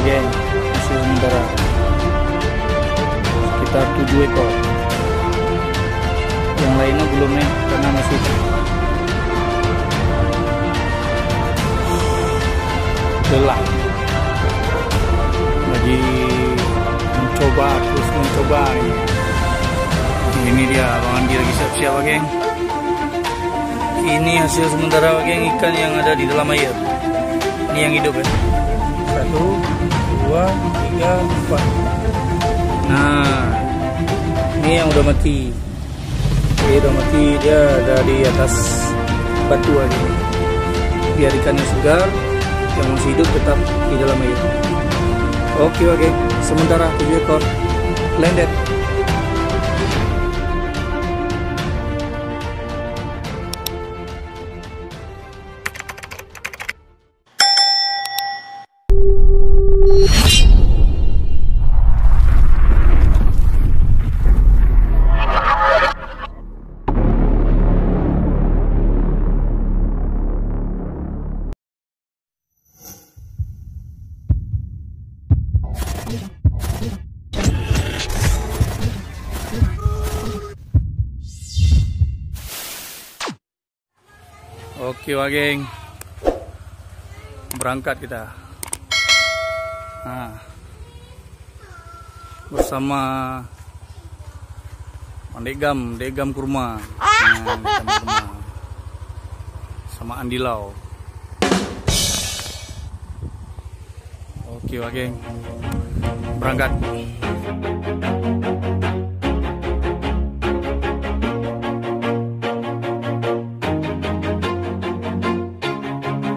geng, hasil sementara sekitar 7 ekor. Yang lainnya belum nih karena masih gelap. Lagi terus mencoba nih. Ini dia Bang Andi lagi siap-siap geng. Ini hasil sementara geng, ikan yang ada di dalam air. Ini yang hidup ya. 1, 2, 3, 4. Nah, ini yang udah mati. Dia udah mati, dia ada di atas batu aja. Biar ikannya segar, yang masih hidup tetap di dalam air. Oke, sementara 7 ekor landed. Oke geng, berangkat kita. Nah, bersama Degam Kurma, sama Andilau. Oke geng, berangkat.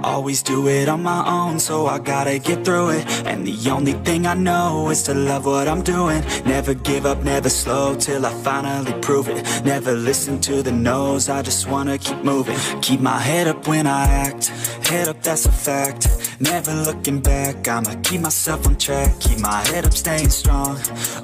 Always do it on my own, so I gotta get through it. And the only thing I know is to love what I'm doing. Never give up, never slow, till I finally prove it. Never listen to the no's, I just wanna keep moving. Keep my head up when I act, head up, that's a fact. Never looking back, I'ma keep myself on track. Keep my head up, staying strong,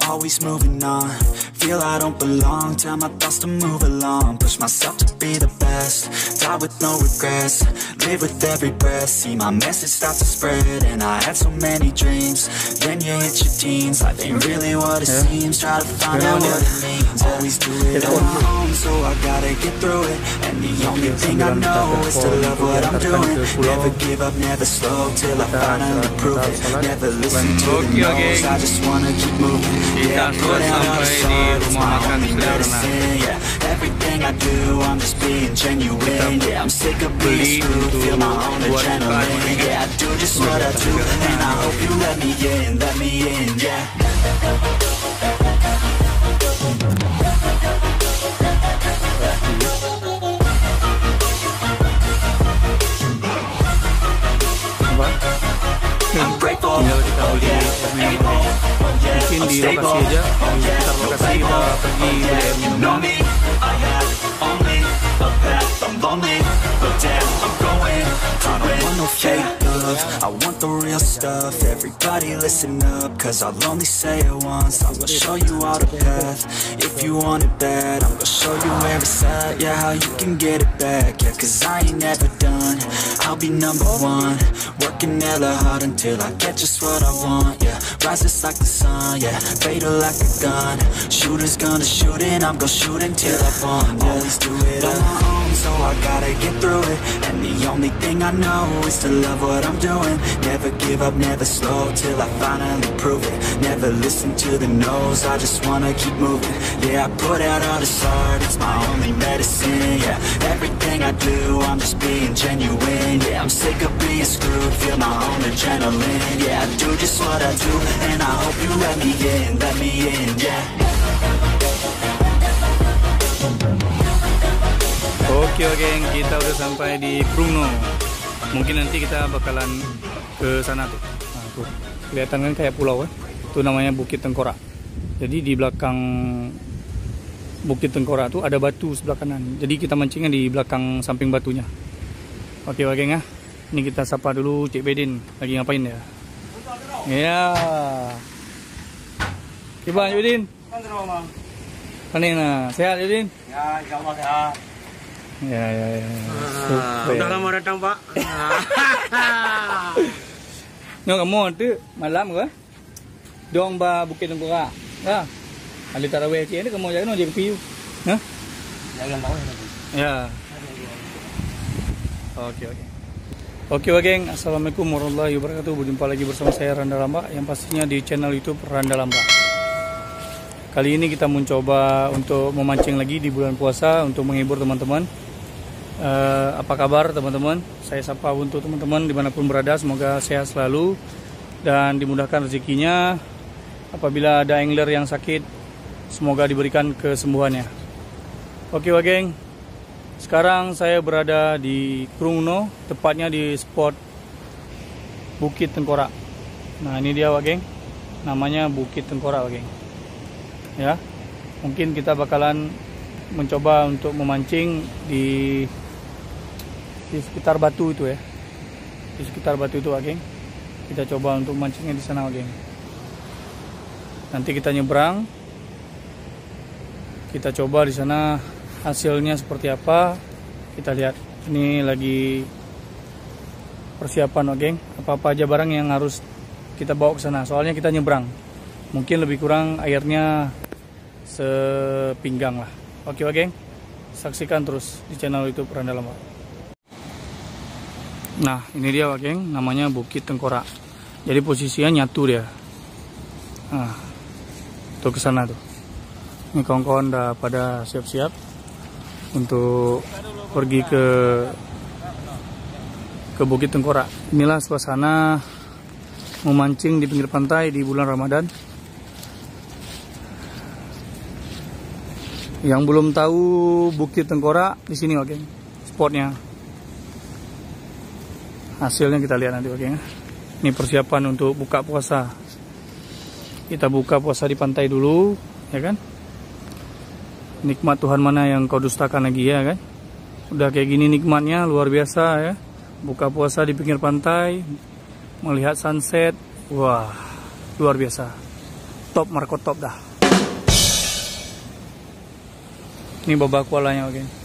always moving on. Feel I don't belong, tell my thoughts to move along. Push myself to be the best, die with no regrets. Live with every breath, see my message start to spread. And I had so many dreams, then you hit your teens. Life ain't really what it seems, try to find out what it means. Always do it on my own, so I gotta get through it. And the only thing I know is to love what I'm doing. Never give up, never slow, till I finally prove it. Never listen to the no's, I just wanna keep moving. Yeah, I put out all the songs, my only medicine. Yeah, everything I do, I'm just being genuine. Yeah, I'm sick of being screwed, feel my own adrenaline. Yeah, I do just what I do, and I hope you let me in, yeah. I'm grateful, oh yeah, mungkin di lokasi aja, sekitar lokasi kita pergi beli air minuman. I have only a path, I'm lonely, but damn, I'm going. I don't want no fake love, I want the real stuff. Everybody listen up, cause I'll only say it once. I'm gonna show you all the path, if you want it bad. I'm gonna show you where it's at, yeah, how you can get it back. Yeah, cause I ain't never done, I'll be number one. Working hella hard until I get just what I want. Yeah, rises like the sun, yeah, fatal like a gun. Shooter's gonna shoot and I'm gonna shoot until I want. Always do it on my own, so I gotta get through it. And the only thing I know is to love what I'm doing. Never give up, never slow, till I finally prove it. Never listen to the no's, I just wanna keep moving. Yeah, I put out all this art, it's my only medicine. Yeah, everything I do, I'm just being genuine. Yeah, I'm sick of being screwed, feel my own adrenaline. Yeah, I do just what I do, and I hope you let me in, yeah. Oke geng, kita udah sampai di Brungno. Mungkin nanti kita bakalan ke sana tuh. Nah, tuh kelihatan kan kayak pulau Itu namanya Bukit Tengkorak. Jadi di belakang Bukit Tengkorak tuh ada batu sebelah kanan. Jadi kita mancingnya di belakang samping batunya. Oke geng ya. Ini kita sapa dulu Cik Bedin. Lagi ngapain ya? Ya. Gimana Bedin? Kanina, sehat Bedin? Ya, insyaallah sehat. Ya. Udah lama datang, Pak. Nyo kamu tu malam ke? Dong ba Bukit Tengkorak. Ha. Ali tarawih ni kamu jangan je piu. Ha? Jangan tahu nanti. Ya. Oke. Oke geng, assalamualaikum warahmatullahi wabarakatuh. Berjumpa lagi bersama saya Randa Lamba, yang pastinya di channel YouTube Randa Lamba. Kali ini kita mencoba untuk memancing lagi di bulan puasa untuk menghibur teman-teman. Apa kabar teman-teman? Saya sapa untuk teman-teman dimanapun berada, semoga sehat selalu dan dimudahkan rezekinya. Apabila ada angler yang sakit, semoga diberikan kesembuhannya. Oke geng. Sekarang saya berada di Krungno, tepatnya di spot Bukit Tengkorak. Nah ini dia geng, namanya Bukit Tengkorak geng. Ya, mungkin kita bakalan mencoba untuk memancing di sekitar batu itu ya. Di sekitar batu itu geng. Kita coba untuk mancingnya di sana geng. Nanti kita nyebrang. Kita coba di sana hasilnya seperti apa, kita lihat. Ini lagi persiapan geng, apa-apa aja barang yang harus kita bawa ke sana, soalnya kita nyebrang. Mungkin lebih kurang airnya sepinggang lah. Oke geng, saksikan terus di channel YouTube Randa Lamba. Nah ini dia geng, namanya Bukit Tengkorak. Jadi posisinya nyatu dia. Nah tuh ke sana tuh. Ini kawan-kawan udah pada siap-siap untuk pergi ke Bukit Tengkorak. Inilah suasana memancing di pinggir pantai di bulan Ramadan. Yang belum tahu Bukit Tengkorak, di sini oke, spotnya. Hasilnya kita lihat nanti oke. Ini persiapan untuk buka puasa. Kita buka puasa di pantai dulu, ya kan? Nikmat Tuhan mana yang kau dustakan lagi ya kan. Udah kayak gini nikmatnya luar biasa ya. Buka puasa di pinggir pantai, melihat sunset. Wah luar biasa. Top Marco top dah. Ini babak kualanya oke.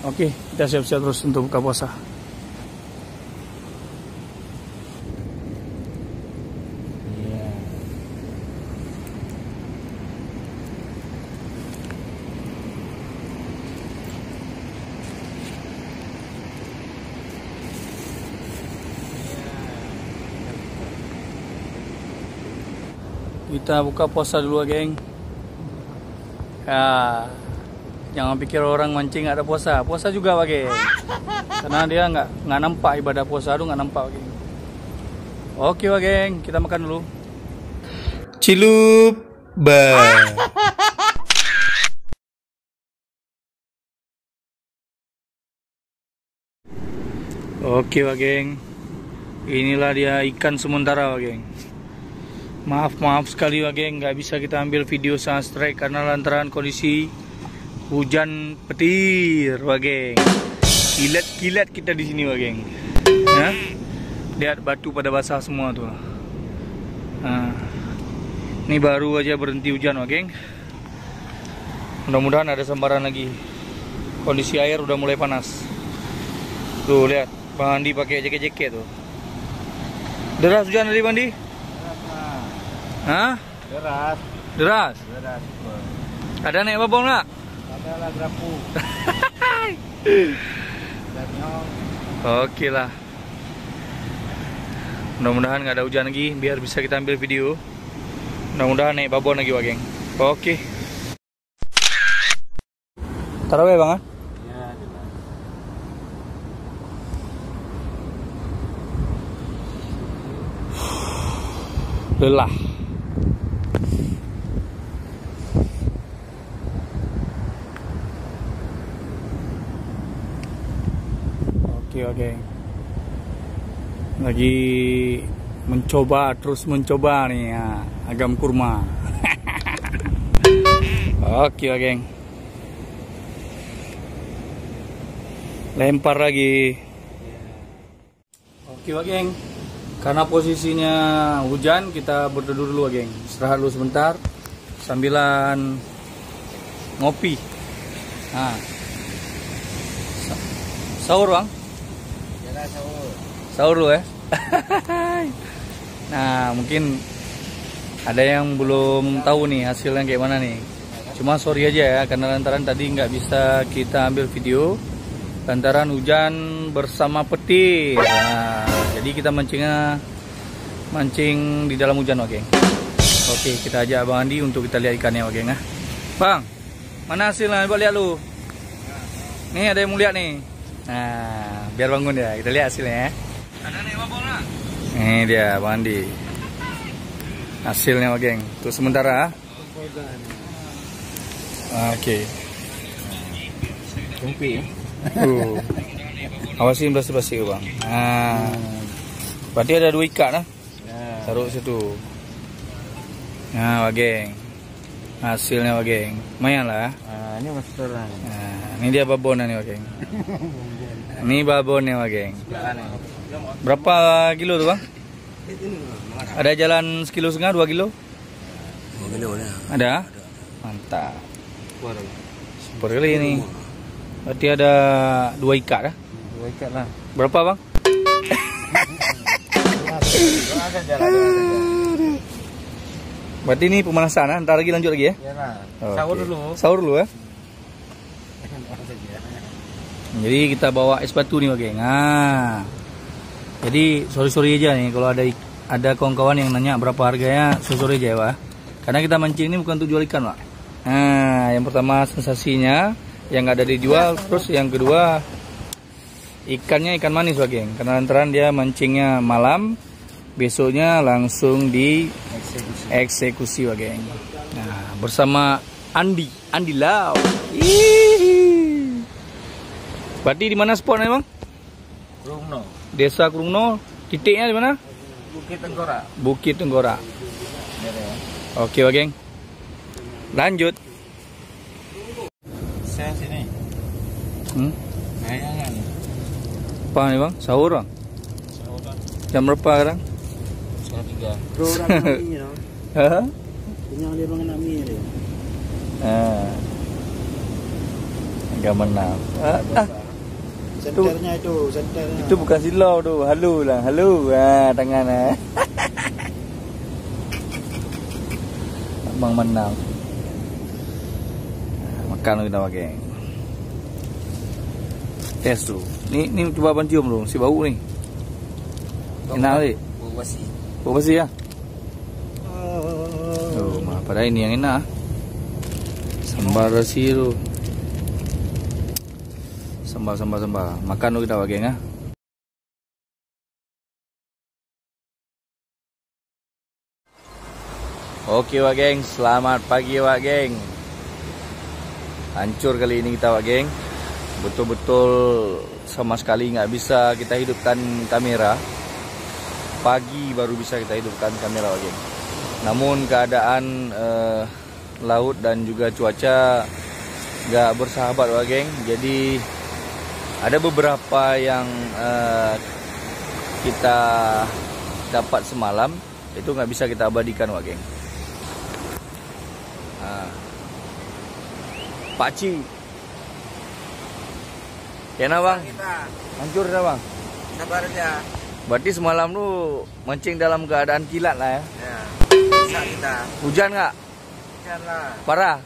Oke, kita siap-siap terus untuk buka puasa. Kita buka puasa dulu geng. Ya, jangan pikir orang mancing ada puasa. Puasa juga geng. Karena dia nggak nampak ibadah puasa itu, nggak nampak geng. Oke geng, kita makan dulu. Cilup ba. Oke geng. Inilah dia ikan sementara geng. Maaf sekali geng, nggak bisa kita ambil video saat strike karena lantaran kondisi hujan petir geng. Kilat kita di sini geng. Ya? Lihat batu pada basah semua tuh. Nah, ini baru aja berhenti hujan geng. Mudah-mudahan ada sambaran lagi. Kondisi air udah mulai panas. Tuh lihat, Bang Andi pakai jaket tuh. Deras hujan tadi Bang Andi? Hah? Deras. Ada naik babong nggak? Ada lah grapu. Oke lah. Mudah-mudahan nggak ada hujan lagi, biar bisa kita ambil video. Mudah-mudahan naik babon lagi geng. Oke. Tarawih bang? Ya, lelah. Oke. Lagi terus mencoba nih ya, agam kurma. Oke geng. Lempar lagi. Oke geng. Karena posisinya hujan, kita berteduh dulu geng. Istirahat dulu sebentar sambilan ngopi. Nah. Sahur bang? Ya sahur. Sahur dulu ya. Nah, mungkin ada yang belum tahu nih hasilnya kayak mana nih. Cuma sorry aja ya, karena lantaran tadi nggak bisa kita ambil video lantaran hujan bersama petir. Nah, jadi kita mancing di dalam hujan, Wak Geng. Oke, kita ajak Bang Andi untuk kita lihat ikannya, Wak Geng. Bang, mana hasilnya? Coba lihat lu. Nih ada yang mau lihat nih. Nah, biar bangun ya, kita lihat hasilnya ya. Ada nih babonnya. Ini dia Bang Andi. Hasilnya, Wak Geng. Untuk sementara. Oke. Tumpi ya. Awasin bersih-bersih Bang. Nah, berarti ada 2 ikat lah. Taruh situ. Nah, Wak Geng. Hasilnya, Wak Geng. Lumayan lah. Ini masih terang. Nah, ini dia babonnya nih, Wak Geng. Ini babonnya, Wak Geng. Berapa kilo tuh, Bang? Ada jalan 1,5 kilo, 2 kilo? 2 kilo Ada? Mantap. Super kali ini. Berarti ada 2 ikat lah. 2 ikat lah. Berapa, Bang? Berarti ini pemanasan, ntar lagi lanjut lagi ya? Iyalah. Sahur dulu. Sahur dulu ya. Jadi kita bawa es batu nih, Wak Geng. Nah, jadi sorry aja nih kalau ada kawan-kawan yang nanya berapa harganya, sorry aja ya, Pak. Karena kita mancing ini bukan untuk jual ikan, Pak. Nah, yang pertama sensasinya yang nggak ada dijual, terus yang kedua ikannya ikan manis, Wak Geng. Karena lantaran dia mancingnya malam, besoknya langsung di eksekusi, Wak Geng. Nah, bersama Andi Lau. Berarti di mana spotnya, Bang? Krungno. Desa Krungno. Titiknya di mana? Bukit Tenggora. Bukit Tenggora. Oke, Wak Geng. Lanjut. Saya sini. Kayaknya nih. Apa nih, Bang? Sahur, Bang? Sahur. Jam berapa sekarang? Setengah 3. Bro, nami no. Hah? Punya dia bang nami dia. Enggak menang. Senternya itu, senternya. Itu bukan silau tuh. Halu lah, halu. Tangannya. Abang menang. Makan kita, Wak Geng. Tes tuh. Ini coba abang cium dulu, si bau nih. Enak sih. Bau basi. Bau basi ya? Tuh, pada ini yang enak. Sambal rasi tuh. Sambal. Makan dulu kita, Wak Geng. Oke, Wak Geng, selamat pagi, Wak Geng. Hancur kali ini kita, Wak Geng. Betul-betul sama sekali nggak bisa kita hidupkan kamera. Pagi baru bisa kita hidupkan kamera, Wak Geng. Namun keadaan laut dan juga cuaca nggak bersahabat, Wak Geng. Jadi ada beberapa yang kita dapat semalam itu nggak bisa kita abadikan, Wak Geng. Pakcik, kena Bang? Hancur dah, Bang? Sabar aja. Berarti semalam lu mancing dalam keadaan kilat lah ya? Ya. Bisa kita. Hujan nggak? Hujan lah. Parah?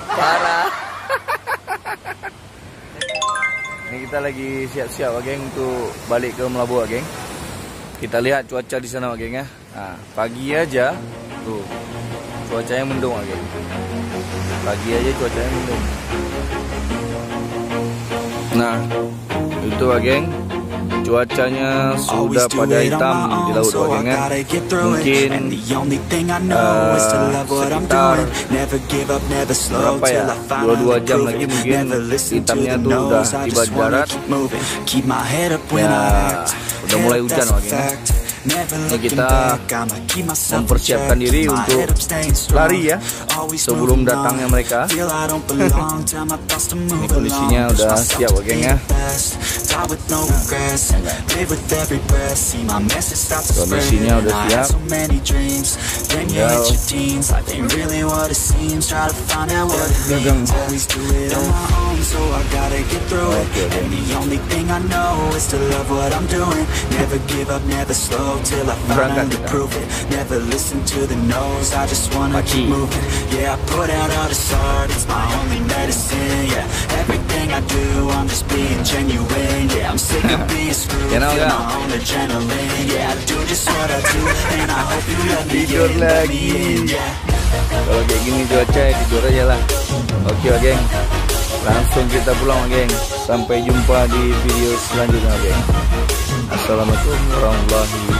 Parah. Ini kita lagi siap-siap, Wak Geng, untuk balik ke Melabu, Wak Geng. Kita lihat cuaca di sana, Wak Geng ya. Nah, pagi aja tuh cuacanya mendung, Wak Geng. Pagi aja cuacanya mendung. Nah, itu, Wak Geng, cuacanya sudah pada hitam di laut, Wak Geng. Mungkin sekitar berapa ya, 22 jam lagi mungkin hitamnya tuh udah tiba di darat. Ya, udah mulai hujan, Wak Geng. Never Ini looking kita back, I'ma keep myself mempersiapkan in check. diri My untuk head up, staying strong. lari ya, Always sebelum moving datangnya on. mereka. Feel I don't belong, tell my thoughts to move kondisinya along. Push udah myself siap to geng be ya. the best. Die with no regrets, live with every breath. See my message start to spread. Kondisinya udah I siap. had so many dreams. Then you hit your teens, life ain't really what it seems. Try to find out what it means. Always do it on my own, so I gotta get through it. And the only thing I know is to love what I'm doing. Never give up, never slow till I finally prove it. Never listen to the no's, I just wanna keep moving. Yeah, I put out all this art, it's my only medicine. Yeah, everything I do, I'm just being genuine. Yeah, I'm sick of being screwed, feel my own adrenaline. Yeah, I do just what I do, and I hope you let me Tidur in, let me in. lagi. Yeah. Kalau kayak gini cuaca ya tidur aja lah. Oke geng, langsung kita pulang geng. Sampai jumpa di video selanjutnya geng. Assalamualaikum warahmatullahi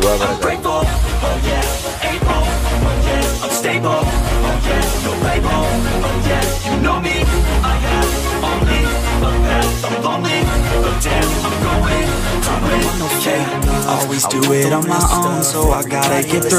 wabarakatuh. Grateful, oh yeah, able, oh yeah, I'm stable, oh yeah, no label, oh yeah, you know me, I have only a path, I'm lonely, but damn, I'm going through it, yeah, always do it on my own, so I gotta get through.